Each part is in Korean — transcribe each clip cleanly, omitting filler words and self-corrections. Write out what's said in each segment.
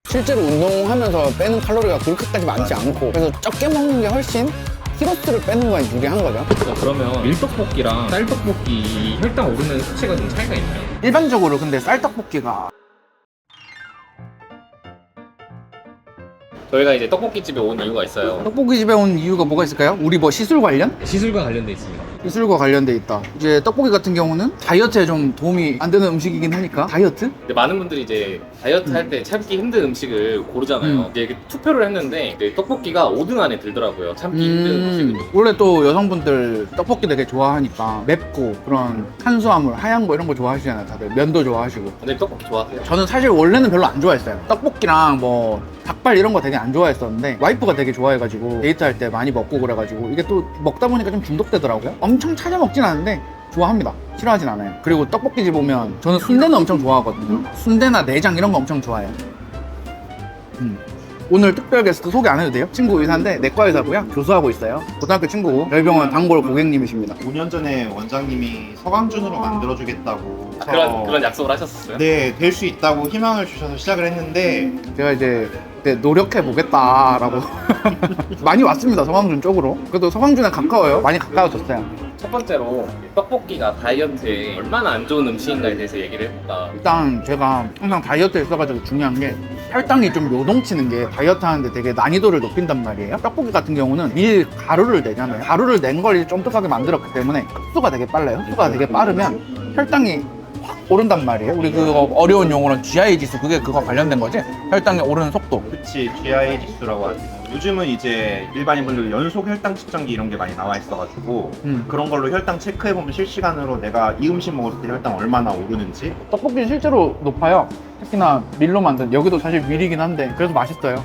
실제로 운동하면서 빼는 칼로리가 그렇게까지 많지 않고 그래서 적게 먹는 게 훨씬 키로수를 빼는 거에 유리한 거죠. 그러면 밀떡볶이랑 쌀떡볶이 혈당 오르는 수치가 좀 차이가 있나요? 일반적으로 근데 쌀떡볶이가 저희가 이제 떡볶이집에 온 이유가 있어요. 떡볶이 집에 온 이유가 뭐가 있을까요? 우리 뭐 시술 관련? 시술과 관련돼 있습니다. 시술과 관련돼 있다. 이제 떡볶이 같은 경우는 다이어트에 좀 도움이 안 되는 음식이긴 하니까 다이어트? 근데 많은 분들이 이제 다이어트 할 때 참기 힘든 음식을 고르잖아요. 이제 투표를 했는데 이제 떡볶이가 5등 안에 들더라고요. 참기 힘든 음식으로. 원래 또 여성분들 떡볶이 되게 좋아하니까 맵고 그런 탄수화물, 하얀 거 이런 거 좋아하시잖아요. 다들 면도 좋아하시고. 근데 떡볶이 좋아하세요? 저는 사실 원래는 별로 안 좋아했어요. 떡볶이랑 뭐 닭발 이런 거 되게 안 좋아했었는데 와이프가 되게 좋아해가지고 데이트할 때 많이 먹고 그래가지고 이게 또 먹다 보니까 좀 중독되더라고요. 엄청 찾아 먹진 않은데 좋아합니다. 싫어하진 않아요. 그리고 떡볶이집 오면 저는 순대는 엄청 좋아하거든요. 순대나 내장 이런 거 엄청 좋아해요. 오늘 특별 게스트 소개 안 해도 돼요? 친구 의사인데 내과 의사고요. 교수하고 있어요. 고등학교 친구고 저희병원 단골 고객님이십니다. 5년 전에 원장님이 서강준으로 만들어주겠다고 그런 약속을 하셨었어요? 네, 될 수 있다고 희망을 주셔서 시작을 했는데 제가 이제 그때 노력해 보겠다라고 많이 왔습니다. 서강준 쪽으로. 그래도 서강준에 가까워요. 많이 가까워졌어요. 첫 번째로 떡볶이가 다이어트에 얼마나 안 좋은 음식인가에 대해서 얘기를 해볼까. 일단 제가 항상 다이어트에 있어가지고 중요한 게 혈당이 좀 요동치는 게 다이어트 하는데 되게 난이도를 높인단 말이에요. 떡볶이 같은 경우는 밀 가루를 내잖아요. 가루를 낸 걸 쫀득하게 만들었기 때문에 흡수가 되게 빨라요. 흡수가 되게 빠르면 혈당이 확 오른단 말이에요. 우리 그거 어려운 용어로는 GI 지수, 그게 그거 관련된 거지? 혈당이 오르는 속도. 그치, GI 지수라고 하죠. 요즘은 이제 일반인분들 연속 혈당 측정기 이런 게 많이 나와 있어가지고 그런 걸로 혈당 체크해보면 실시간으로 내가 이 음식 먹었을 때 혈당 얼마나 오르는지. 떡볶이는 실제로 높아요. 특히나 밀로 만든, 여기도 사실 밀이긴 한데 그래도 맛있어요.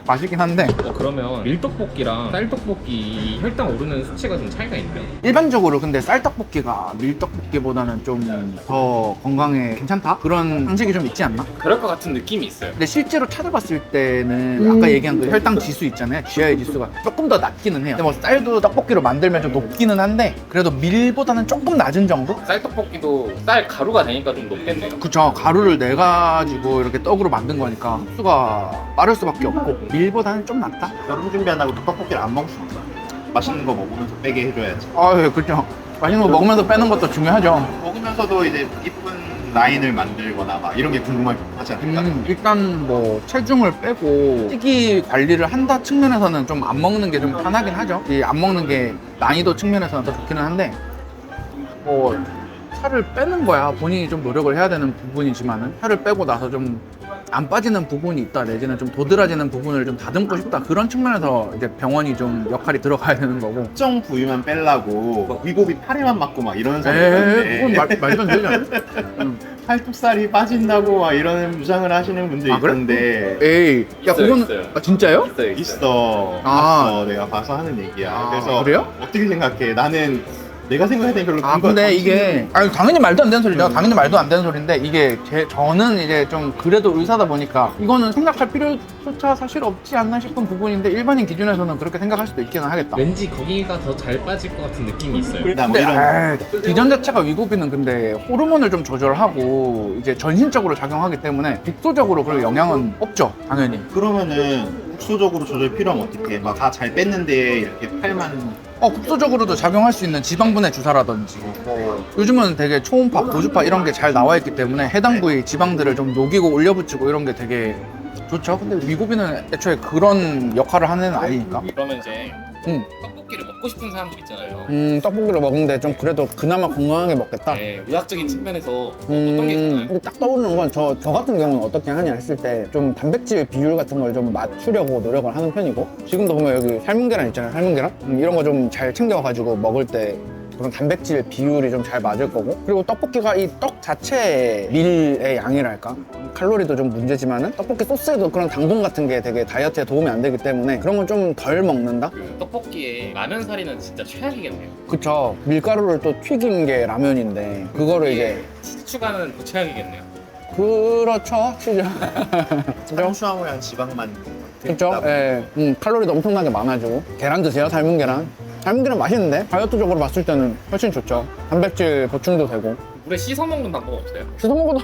맛있긴 한데 그러면 밀떡볶이랑 쌀떡볶이 혈당 오르는 수치가 좀 차이가 있나요? 일반적으로 근데 쌀떡볶이가 밀떡볶이보다는 좀 더 건강에 괜찮다? 그런 상식이 좀 있지 않나? 그럴 것 같은 느낌이 있어요. 근데 실제로 찾아봤을 때는 아까 얘기한 그 혈당 지수 있잖아요. GI 지수가 조금 더 낮기는 해요. 근데 뭐 쌀도 떡볶이로 만들면 좀 높기는 한데 그래도 밀보다는 조금 낮은 정도? 쌀떡볶이도 쌀 가루가 되니까 좀 높겠네요. 그쵸. 가루를 내가지고 이렇게 떡으로 만든 거니까 흡수가 빠를 수밖에 없고 밀보다는 좀 낫다? 결혼 준비 안 하고 떡볶이를 안 먹을 수 없어. 맛있는 거 먹으면서 빼게 해줘야지. 아, 예, 그쵸. 맛있는 거 먹으면서 빼는 것도 중요하죠. 먹으면서도 이제 이쁜 라인을 만들거나 막 이런 게 궁금하지 않을까? 일단 뭐 체중을 빼고 식이 관리를 한다 측면에서는 좀 안 먹는 게 좀 편하긴 하죠. 이 안 먹는 게 난이도 측면에서는 더 좋기는 한데 뭐 살을 빼는 거야 본인이 좀 노력을 해야 되는 부분이지만은 살을 빼고 나서 좀 안 빠지는 부분이 있다 내지는 좀 도드라지는 부분을 좀 다듬고 싶다 그런 측면에서 이제 병원이 좀 역할이 들어가야 되는 거고. 특정 부위만 빼려고 막 위고비 팔에만 맞고 막 이러는 사람이 에이, 그건 있는데 말도 안 되잖아. 팔뚝살이 빠진다고 막 이러는 주장을 하시는 분들이 아, 그래? 있던데 에이, 야 있어요, 그거는 있어요. 아, 진짜요? 있어. 아. 봤어. 내가 봐서 하는 얘기야. 아, 그래서 그래요? 어떻게 생각해? 나는 내가 생각할 땐 별로 아 근거가 근데 없지. 이게 아니 당연히 말도 안 되는 소리죠. 당연히 말도 안 되는 소리인데 이게 저는 이제 좀 그래도 의사다 보니까 이거는 생각할 필요조차 사실 없지 않나 싶은 부분인데 일반인 기준에서는 그렇게 생각할 수도 있기는 하겠다. 왠지 거기가 더 잘 빠질 것 같은 느낌이 있어요. 나 뭐 근데 이런 기전 자체가 위고비는 근데 호르몬을 좀 조절하고 이제 전신적으로 작용하기 때문에 국소적으로 그럴 영향은 없죠. 당연히. 그러면은 국소적으로 조절 필요하면 어떻게? 막 다 잘 뺐는데 이렇게 팔만 국소적으로도 작용할 수 있는 지방분해 주사라든지 요즘은 되게 초음파, 고주파 이런 게 잘 나와 있기 때문에 해당 부위 지방들을 좀 녹이고 올려붙이고 이런 게 되게 좋죠. 근데 위고비는 애초에 그런 역할을 하는 애는 아니니까. 그러면 이제 응. 떡볶이를 먹고 싶은 사람들 있잖아요. 떡볶이를 먹는데 좀 그래도 그나마 건강하게 먹겠다. 네, 의학적인 측면에서 어떤 게 있나요? 근데 딱 떠오르는 건 저 같은 경우는 어떻게 하냐 했을 때 좀 단백질 비율 같은 걸 좀 맞추려고 노력을 하는 편이고 지금도 보면 여기 삶은 계란 있잖아요. 삶은 계란? 이런 거 좀 잘 챙겨가지고 먹을 때 그런 단백질 비율이 좀 잘 맞을 거고 그리고 떡볶이가 이 떡 자체의 밀의 양이랄까 칼로리도 좀 문제지만은 떡볶이 소스에도 그런 당분 같은 게 되게 다이어트에 도움이 안 되기 때문에 그런 건 좀 덜 먹는다? 그 떡볶이에 라면 사리는 진짜 최악이겠네요. 그쵸. 밀가루를 또 튀긴 게 라면인데 그거를 이제 치즈 추가는 더 최악이겠네요. 그렇죠. 치즈. 탄수화물이랑 지방만 그쵸? 예. 칼로리도 엄청나게 많아지고. 계란 드세요, 삶은 계란. 삶은 계란 맛있는데? 다이어트적으로 봤을 때는 훨씬 좋죠. 단백질 보충도 되고. 근데 씻어 먹는 방법 없어요? 씻어 먹어도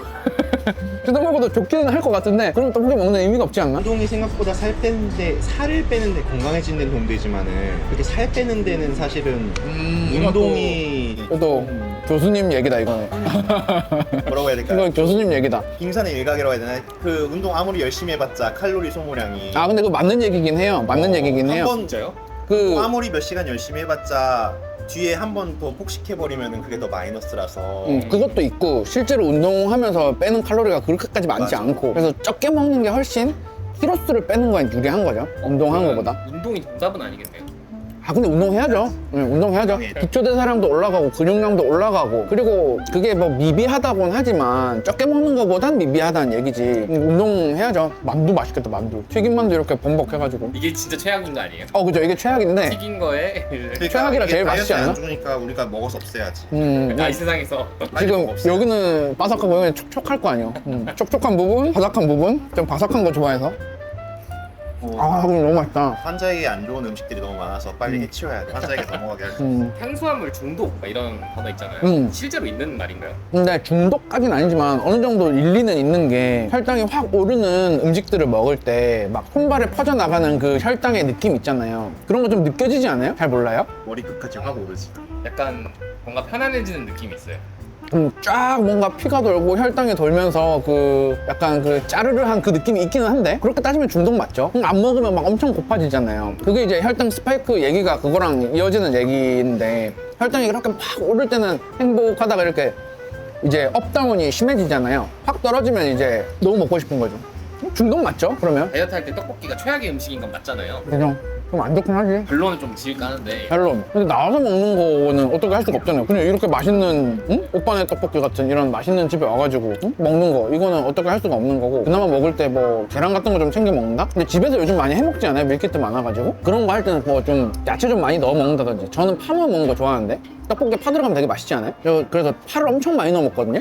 씻어 먹어도 좋기는 할 것 같은데 그럼 떡볶이 먹는 의미가 없지 않나? 운동이 생각보다 살 빼는데 살을 빼는데 건강해지는 데는 도움 되지만은 그렇게 살 빼는 데는 사실은 운동이 또 교수님 얘기다 이거는. 뭐라고 해야 될까요? 이건 교수님 얘기다. 빙산의 일각이라고 해야 되나? 그 운동 아무리 열심히 해봤자 칼로리 소모량이 아 근데 그거 맞는 얘기긴 해요. 맞는 얘기긴 해요. 한번 진짜요? 그 아무리 몇 시간 열심히 해봤자 뒤에 한 번 더 폭식해버리면 그게 더 마이너스라서 그것도 있고 실제로 운동하면서 빼는 칼로리가 그렇게까지 많지 맞아. 않고 그래서 적게 먹는 게 훨씬 키로수를 빼는 거에 유리한 거죠. 운동하는 것보다. 운동이 정답은 아니겠네요. 아 근데 운동해야죠. 운동해야죠. 기초대사량도 올라가고 근육량도 올라가고 그리고 그게 뭐 미비하다고는 하지만 적게 먹는 것보단 미비하다는 얘기지. 운동해야죠. 만두 맛있겠다 만두. 튀김만두 이렇게 범벅해가지고. 이게 진짜 최악인 거 아니에요? 그죠 이게 최악인데. 튀긴 거에 최악이라 제일 맛있지 않나? 안 좋으니까 우리가 먹어서 없애야지. 이 세상에서 지금 없어요. 여기는 바삭하고 여기는 촉촉할 거 아니에요. 촉촉한 부분, 바삭한 부분. 좀 바삭한 거 좋아해서. 아 근데 너무 맛있다. 환자에게 안 좋은 음식들이 너무 많아서 빨리 해치워야 돼. 환자에게 넘어가게 할 수. 탄수화물 중독 막 이런 단어 있잖아요. 실제로 있는 말인가요? 근데 중독까지는 아니지만 어느 정도 일리는 있는 게 혈당이 확 오르는 음식들을 먹을 때 막 손발에 퍼져나가는 그 혈당의 느낌 있잖아요. 그런 거 좀 느껴지지 않아요? 잘 몰라요? 머리 끝까지 확 오르지. 약간 뭔가 편안해지는 느낌이 있어요. 쫙 뭔가 피가 돌고 혈당이 돌면서 그 약간 그 짜르르한 그 느낌이 있기는 한데 그렇게 따지면 중독 맞죠? 안 먹으면 막 엄청 고파지잖아요. 그게 이제 혈당 스파이크 얘기가 그거랑 이어지는 얘기인데 혈당이 그렇게 팍 오를 때는 행복하다가 이렇게 이제 업다운이 심해지잖아요. 확 떨어지면 이제 너무 먹고 싶은 거죠. 중독 맞죠? 그러면? 다이어트 할 때 떡볶이가 최악의 음식인 건 맞잖아요. 그죠? 좀 안 좋긴 하지. 결론은 좀 지을까 하는데 별로. 근데 나와서 먹는 거는 어떻게 할 수가 없잖아요. 그냥 이렇게 맛있는 오빠네 떡볶이 같은 이런 맛있는 집에 와가지고 먹는 거 이거는 어떻게 할 수가 없는 거고 그나마 먹을 때 뭐 계란 같은 거 좀 챙겨 먹는다? 근데 집에서 요즘 많이 해먹지 않아요? 밀키트 많아가지고 그런 거 할 때는 뭐 좀 야채 좀 많이 넣어 먹는다든지 저는 파만 먹는 거 좋아하는데 떡볶이에 파 들어가면 되게 맛있지 않아요? 저 그래서 파를 엄청 많이 넣어 먹거든요.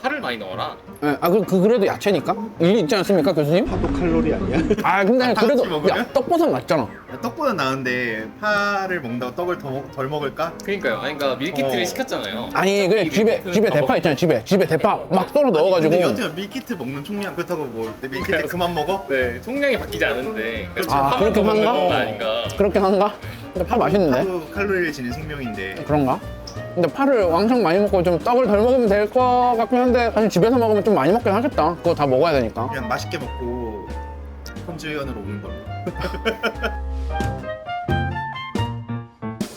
파를 많이 넣어라. 네, 그래도 야채니까 일리 있지 않습니까 교수님? 파도 칼로리 아니야? 아 근데 그래도 같이 먹으면? 야 떡버섯 맞잖아. 떡보다 나은데 파를 먹는다고 떡을 덜 먹을까? 그러니까요. 아니, 그러니까 밀키트를 시켰잖아요. 아니 그래 집에 대파 있잖아요. 집에 대파 막 썰어 넣어가지고. 근데 여튼 밀키트 먹는 총량 그렇다고 뭐 밀키트 그만 먹어? 네, 총량이 바뀌지 않은데. 아, 그렇게 한가? 아닌가? 그렇게 한가? 근데 파 맛있는데? 하루 칼로리를 지닌 생명인데 그런가? 근데 파를 왕창 많이 먹고 좀 떡을 덜 먹으면 될 것 같긴 한데 사실 집에서 먹으면 좀 많이 먹긴 하겠다. 그거 다 먹어야 되니까. 그냥 맛있게 먹고 펀즈위원으로 오는 걸로.